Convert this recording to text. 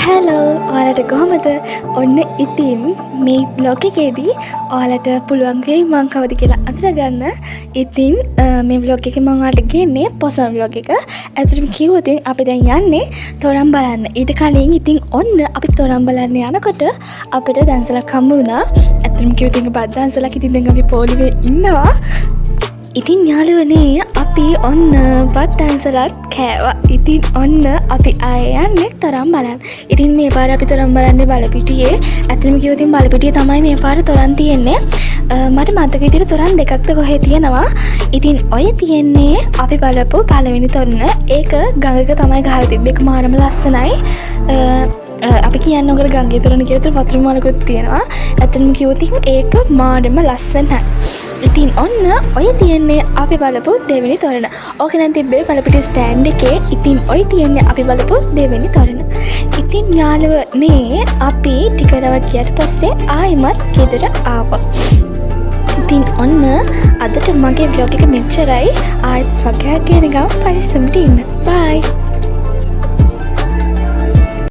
Hello ඔයාලට කොහොමද ඔන්න ඉතින් මේ බ්ලොග් එකේදී ඔයාලට පුළුවන් වෙයි මං කවුද කියලා අඳුරගන්න. ඉතින් මේ බ්ලොග් එකේ මම ඔයාලට ගෙන්නේ පොසම බ්ලොග් එක. ඇත්තටම කිව්වොත් අපි දැන් යන්නේ තොරන් බලන්න. ඊට කලින් ඉතින් ඔන්න අපි තොරන් බලන්න යනකොට අපිට දන්සලක් හම්බ වුණා. ඇත්තටම කිව්වොත් එක බත් දන්සලක් ඉතින් දැන් අපි පොලිමේ ඉන්නවා. ඉතින් යාළුවනේ අපි ඔන්න බත් දන්සලත් කෑවා. ඉතින් ඔන්න අපි ආයෙ යන්නේ තොරන් බලන්න. ඉතින් මේ පාර අපි තොරන් බලන්නේ බලපිටියේ. ඇත්තටම කිව්වොත් බලපිටියේ තමයි මේ පාර තොරන් තියෙන්නේ. මට මතක විදිහට තොරන් දෙකක්ද කොහෙ තියෙනවා. ඉතින් ඔය තියෙන්නේ අපි බලපු පළවෙනි තොරණ. ඒක ගඟක තමයි ගහලා තිබ්බේ. ඒක මාරම ලස්සනයි. අපි කියන්න ඕකට ගංගේ තොරණ කියලා වතුර මාලකුත් තියෙනවා. ඇත්තටම කිව්වොත් ඒක මාරම ලස්සනයි. ඉතින් ඔන්න ඔය තියෙන්නේ අපි බලපු දෙවෙනි තොරණ. ඕක නම් තිබ්බේ බලපිටිය ස්ටෑන්ඩ් එකේ. ඉතින් ඔය තියෙන්නේ අපි බලපු දෙවෙනි තොරණ. ඉතින් යාළුවනේ අපි ටික දවස් ගියාට පස්සේ ආයෙමත් ගෙදර ආවා. ඉතින් ඔන්න අදට මගේ vlog එක මෙච්චරයි. ආයෙත් වගයක් කියන ගමන් පරිස්සමට ඉන්න. බයි.